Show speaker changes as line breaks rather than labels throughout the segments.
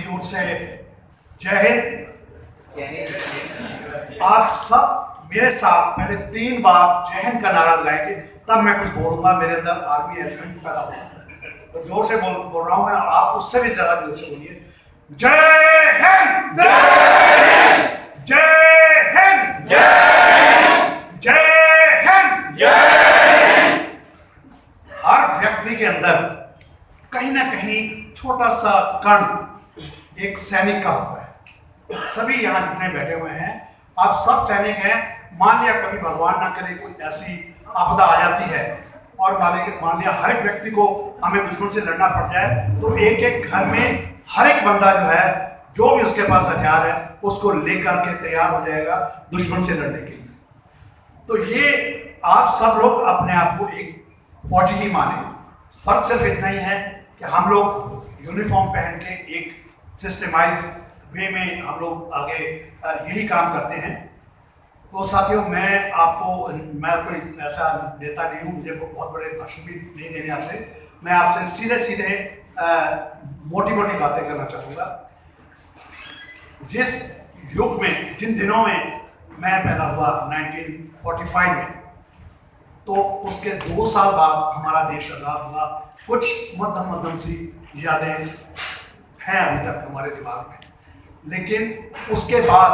मेरी ओर से जय हिंद। आप सब मेरे साथ पहले 3 बार जय हिंद का नारा लगाएंगे, तब मैं कुछ बोलूंगा। मेरे अंदर आर्मी एलिमेंट पैदा होगा, तो जोर से बोल रहा हूं मैं, आप उससे भी ज्यादा जोर से बोलिए। जय हिंद, जय हिंद, जय हिंद। हर व्यक्ति के अंदर कहीं ना कहीं छोटा सा कण एक सैनिक का होता है। सभी यहाँ जितने बैठे हुए हैं आप सब सैनिक हैं। मान लिया कभी भगवान ना करे कोई ऐसी आपदा आ जाती है और मान लिया हर एक व्यक्ति को हमें दुश्मन से लड़ना पड़ जाए, तो एक एक घर में हर एक बंदा जो है, जो भी उसके पास हथियार है उसको लेकर के तैयार हो जाएगा दुश्मन से लड़ने के लिए। तो ये आप सब लोग अपने आप को एक फौजी ही माने। फर्क सिर्फ इतना ही है कि हम लोग यूनिफॉर्म पहन के एक सिस्टमाइज वे में हम लोग आगे यही काम करते हैं। तो साथियों, मैं कोई ऐसा नेता नहीं हूँ, मुझे बहुत बड़े भाषण भी नहीं देने आते। मैं आपसे सीधे सीधे मोटी मोटी बातें करना चाहूँगा। जिस युग में, जिन दिनों में मैं पैदा हुआ 1945 में, तो उसके 2 साल बाद हमारा देश आज़ाद हुआ। कुछ मध्यम सी यादें हैं अभी तक हमारे दिमाग में, लेकिन उसके बाद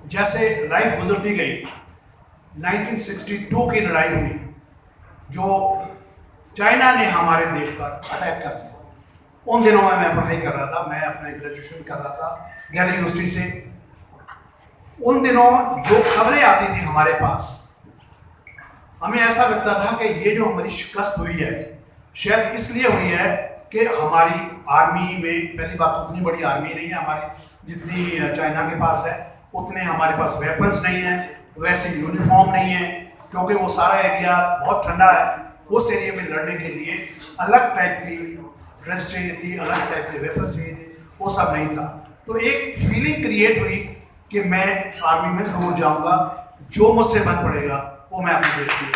जैसे लाइफ गुजरती गई, 1962 की लड़ाई हुई, जो चाइना ने हमारे देश पर अटैक कर दिया। उन दिनों में मैं पढ़ाई कर रहा था, मैं अपने ग्रेजुएशन कर रहा था दिल्ली यूनिवर्सिटी से। उन दिनों जो खबरें आती थी हमारे पास, हमें ऐसा लगता था कि ये जो हमारी शिकस्त हुई है शायद इसलिए हुई है कि हमारी आर्मी में, पहली बात तो उतनी बड़ी आर्मी नहीं है हमारी जितनी चाइना के पास है, उतने हमारे पास वेपन्स नहीं है, वैसे यूनिफॉर्म नहीं है, क्योंकि वो सारा एरिया बहुत ठंडा है। उस एरिया में लड़ने के लिए अलग टाइप की ड्रेस चाहिए थी, अलग टाइप के वेपन्स चाहिए थे, वो सब नहीं था। तो एक फीलिंग क्रिएट हुई कि मैं आर्मी में जरूर जाऊंगा, जो मुझसे बन पड़ेगा वो मैं अपने देश के लिए।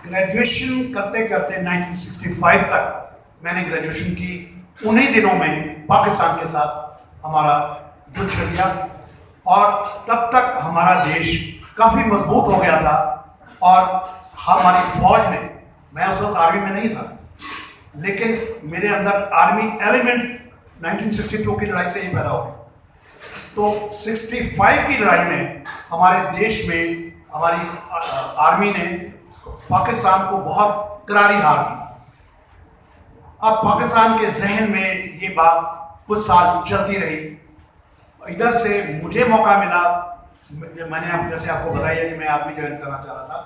ग्रेजुएशन करते करते 1965 तक मैंने ग्रेजुएशन की। उन्हीं दिनों में पाकिस्तान के साथ हमारा युद्ध चल गया और तब तक हमारा देश काफ़ी मजबूत हो गया था और हमारी फौज ने, मैं उस वक्त आर्मी में नहीं था, लेकिन मेरे अंदर आर्मी एलिमेंट 1962 की लड़ाई से ही पैदा हो गया। तो 65 की लड़ाई में हमारे देश में हमारी आर्मी ने पाकिस्तान को बहुत करारी हार दी। अब पाकिस्तान के जहन में ये बात कुछ साल चलती रही। इधर से मुझे मौका मिला, मैंने जैसे आपको बताया कि मैं आर्मी ज्वाइन करना चाह रहा था।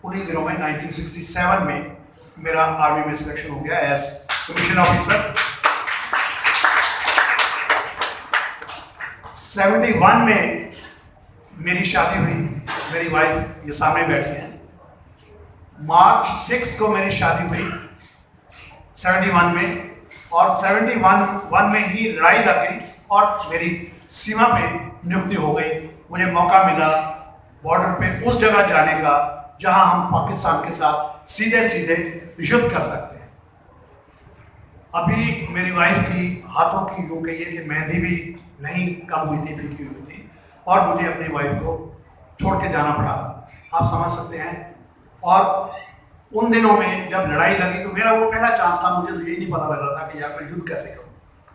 उन्हीं दिनों में 1967 में मेरा आर्मी में सिलेक्शन हो गया एज कमीशन ऑफिसर। 71 में मेरी शादी हुई, मेरी वाइफ ये सामने बैठी है। मार्च 6 को मेरी शादी हुई 71 में, और 71 में ही लड़ाई लग गई और मेरी सीमा पे नियुक्ति हो गई। मुझे मौका मिला बॉर्डर पे उस जगह जाने का जहां हम पाकिस्तान के साथ सीधे सीधे युद्ध कर सकते हैं। अभी मेरी वाइफ की हाथों की यूँ कहिए कि मेहंदी भी नहीं कम हुई थी, फीकी हुई थी, और मुझे अपनी वाइफ को छोड़ के जाना पड़ा, आप समझ सकते हैं। और उन दिनों में जब लड़ाई लगी तो मेरा वो पहला चांस था, मुझे तो यही नहीं पता लग रहा था कि यार मैं युद्ध कैसे करूँ।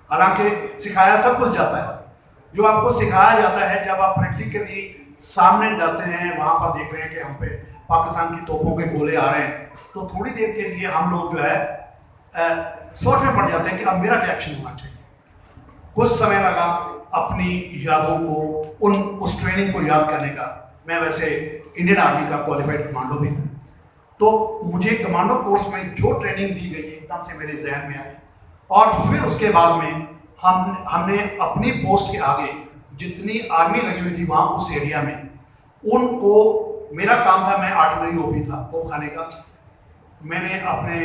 हालांकि सिखाया सब कुछ जाता है, जो आपको सिखाया जाता है जब आप प्रैक्टिकली सामने जाते हैं, वहाँ पर देख रहे हैं कि हम पे पाकिस्तान की तोपों के गोले आ रहे हैं, तो थोड़ी देर के लिए हम लोग जो है सोच में पड़ जाते हैं कि अब मेरा क्या एक्शन होना चाहिए। कुछ समय लगा अपनी यादों को, उस ट्रेनिंग को याद करने का। मैं वैसे इंडियन आर्मी का क्वालिफाइड कमांडो भी हूँ, तो मुझे कमांडो कोर्स में जो ट्रेनिंग दी गई एकदम से मेरे जहन में आई। और फिर उसके बाद में हमने अपनी पोस्ट के आगे जितनी आर्मी लगी हुई थी वहाँ उस एरिया में, उनको, मेरा काम था, मैं आर्टिलरी ओपी था तोप खाने का। मैंने अपने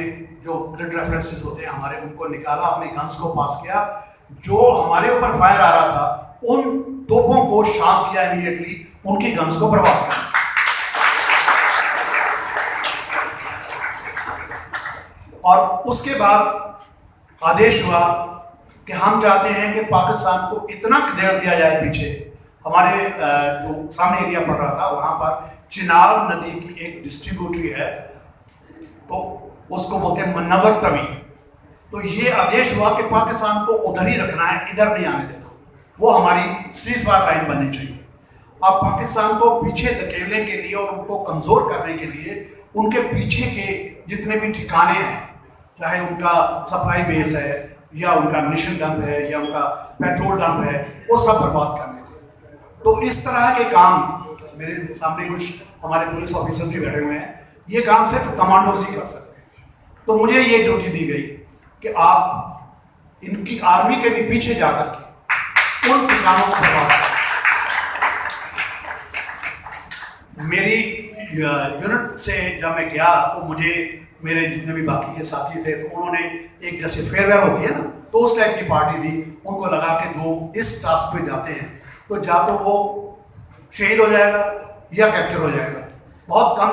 जो ग्रिड रेफरेंसेस होते हैं हमारे, उनको निकाला, अपने गन्स को पास किया, जो हमारे ऊपर फायर आ रहा था उन तोपों को शांत किया इमीडिएटली, उनकी गन्स को बर्बाद किया। और उसके बाद आदेश हुआ कि हम चाहते हैं कि पाकिस्तान को इतना खदेड़ दिया जाए पीछे। हमारे जो सामने एरिया पड़ रहा था वहाँ पर चिनाब नदी की एक डिस्ट्रीब्यूटरी है, तो उसको बोलते हैं मनवर तवी। तो ये आदेश हुआ कि पाकिस्तान को उधर ही रखना है, इधर नहीं आने देना, वो हमारी सीज़फायर लाइन बननी चाहिए। अब पाकिस्तान को पीछे धकेलने के लिए और उनको कमज़ोर करने के लिए उनके पीछे के जितने भी ठिकाने हैं, चाहे उनका सप्लाई बेस है या उनका मिशन डंप है या उनका पेट्रोल डंप है, वो सब बर्बाद करने थे। तो इस तरह के काम, मेरे सामने कुछ हमारे पुलिस ऑफिसर्स भी बैठे हुए हैं, ये काम सिर्फ कमांडोज ही कर सकते हैं। तो मुझे ये ड्यूटी दी गई कि आप इनकी आर्मी के भी पीछे जाकर के उन ठिकानों को बर्बाद करें। मेरी यूनिट से जब मैं गया तो मुझे मेरे जितने भी बाकी के साथी थे, तो उन्होंने एक जैसे फेयरवेल होती है ना, तो उस टाइप की पार्टी दी। उनको लगा कि जो इस टास्क पे जाते हैं तो या तो वो शहीद हो जाएगा या कैप्चर हो जाएगा। बहुत कम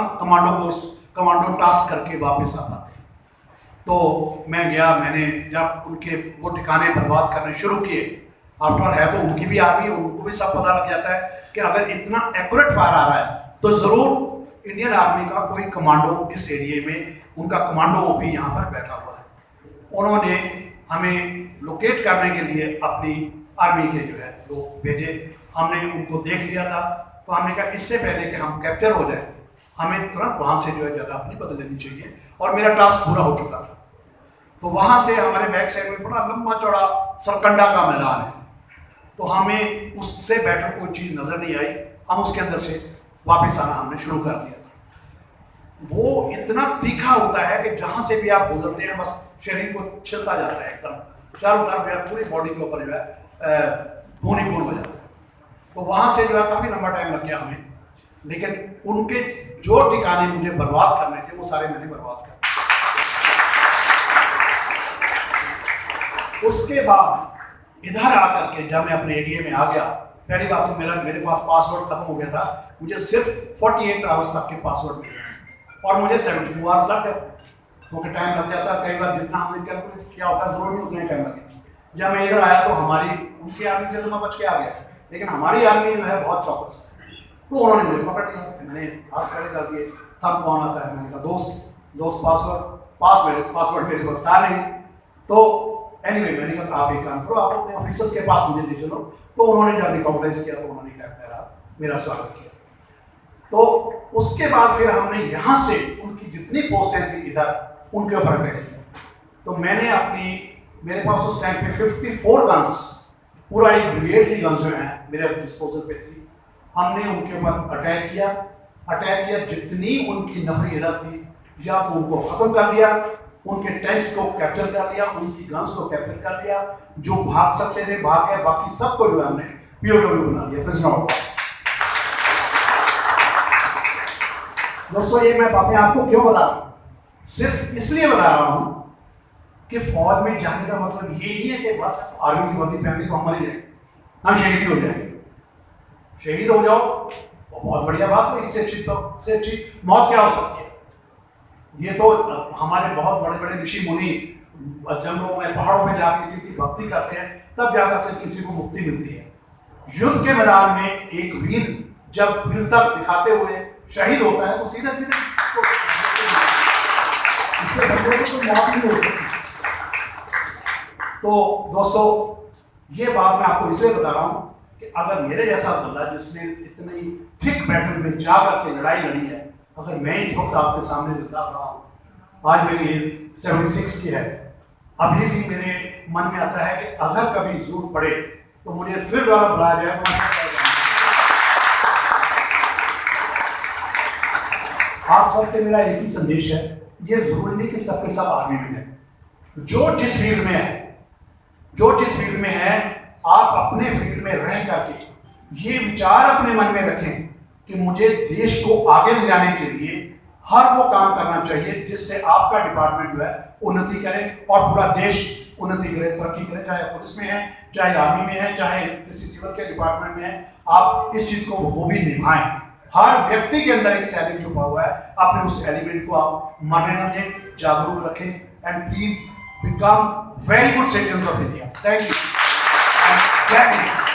कमांडो टास्क करके वापस आ पाते हैं। तो मैं गया, मैंने जब उनके वो ठिकाने बर्बाद करने शुरू किए, आफ्टर है तो उनकी भी आर्मी, उनको भी सब पता लग जाता है कि अगर इतना एक्यूरेट फायर आ रहा है तो ज़रूर इंडियन आर्मी का कोई कमांडो इस एरिए में, उनका कमांडो भी यहाँ पर बैठा हुआ है। उन्होंने हमें लोकेट करने के लिए अपनी आर्मी के जो है लोग भेजे। हमने उनको देख लिया था, तो हमने कहा इससे पहले कि हम कैप्चर हो जाए, हमें तुरंत वहाँ से जो है जगह अपनी बदल लेनी चाहिए, और मेरा टास्क पूरा हो चुका था। तो वहाँ से हमारे बैक साइड में बड़ा लंबा चौड़ा सरकंडा का मैदान है, तो हमें उससे बेटर कोई चीज़ नज़र नहीं आई। हम उसके अंदर से वापस आना हमने शुरू कर दिया। वो इतना तीखा होता है कि जहाँ से भी आप गुजरते हैं बस शरीर को छिलता जाता है, एकदम चारों तरफ पूरी बॉडी के ऊपर जो है खून ही खून हो जाता है। तो वहाँ से जो है काफ़ी लंबा टाइम लग गया हमें, लेकिन उनके जो ठिकाने मुझे बर्बाद करने थे वो सारे मैंने बर्बाद कर दिए। उसके बाद इधर आकर के जब मैं अपने एरिया में आ गया, पहली बात तो मेरे पास पासवर्ड खत्म हो गया था। मुझे सिर्फ 48 आवर्स तक के पासवर्ड मिले और मुझे 72 आवर्स लग गए, क्योंकि टाइम लग जाता है। कई बार जितना हमने कैलकुलेट किया होता है जरूर नहीं उतना ही टाइम लगे। जब मैं इधर आया तो उनकी आर्मी से तो मैं बच के आ गया, लेकिन हमारी आर्मी जो है बहुत चौकस है। तो उन्होंने मुझे पकड़ लिया, मैंने हाथ खड़े कर दिए। तब कौन आता है? मैंने कहा दोस्त पासवर्ड मेरे पास था नहीं। तो एनीवे मैंने कहा आप एक काम करो, आप अपने ऑफिसर्स के पास मुझे ले चलो। तो उन्होंने जब रिकॉग्नाइज किया तो उन्होंने क्या मेरा स्वागत किया। तो उसके बाद फिर हमने यहाँ से उनकी जितनी पोस्टें थी इधर, उनके ऊपर अटैक किया। तो मेरे पास उस टाइम पे 54 गन्स, पूरा एक ब्रिगेड की गन्स जो है मेरे डिस्पोजल पे थी। हमने उनके ऊपर अटैक किया। जितनी उनकी नफरी इधर थी, या तो उनको खत्म कर दिया, उनके टैंक्स को कैप्चर कर लिया, उनकी गन्स को कैप्चर कर लिया। जो भाग सकते थे भाग गए, बाकी सबको जो है हमने POW बना दिया, प्रिजनर ऑफ वॉर। दोस्तों ये मैं बातें आपको क्यों बता रहा हूँ? सिर्फ इसलिए बता रहा हूँ कि फौज में जाने का मतलब ये नहीं है कि बस आर्मी की वर्दी पहननी तो हम मर ही जाए, हम शहीद ही हो जाएंगे। शहीद हो जाओ बहुत बढ़िया बात है, इससे अच्छी मौत क्या हो सकती है? ये तो हमारे बहुत बड़े बड़े ऋषि मुनि जंगलों में पहाड़ों में जाके जिनकी भक्ति करते हैं, तब जाकर के किसी को मुक्ति मिलती है। युद्ध के मैदान में एक वीर जब वीरता दिखाते हुए शहीद होता है तो सीधे इससे बंदे को कोई मौत नहीं हो सकती। तो दोस्तों ये बात मैं आपको इसलिए बता रहा हूँ कि अगर मेरे जैसा बंदा जिसने इतनी थिक बैटल में जाकर के लड़ाई लड़ी है, अगर मैं इस वक्त आपके सामने जिंदा रहा हूँ, आज मेरी एज 76 की है, अभी भी मेरे मन में आता है कि अगर कभी जरूरत पड़े तो मुझे फिर दोबारा बुलाया जाए तो आप सबसे मेरा एक ही संदेश है, ये जरूरी नहीं कि सबके सब आर्मी में है। जो जिस फील्ड में है आप अपने फील्ड में रह करके ये विचार अपने मन में रखें कि मुझे देश को आगे ले जाने के लिए हर वो काम करना चाहिए जिससे आपका डिपार्टमेंट जो है उन्नति करे और पूरा देश उन्नति करे, तरक्की करे। चाहे पुलिस में है, चाहे आर्मी में है, चाहे किसी सिविल के डिपार्टमेंट में है, आप इस चीज को वो भी निभाएं। हर व्यक्ति के अंदर एक सैनिक छुपा हुआ है, अपने उस एलिमेंट को आप मरने न दें, जागरूक रखें। and please become very good citizens of India. Thank you. And jai Hind.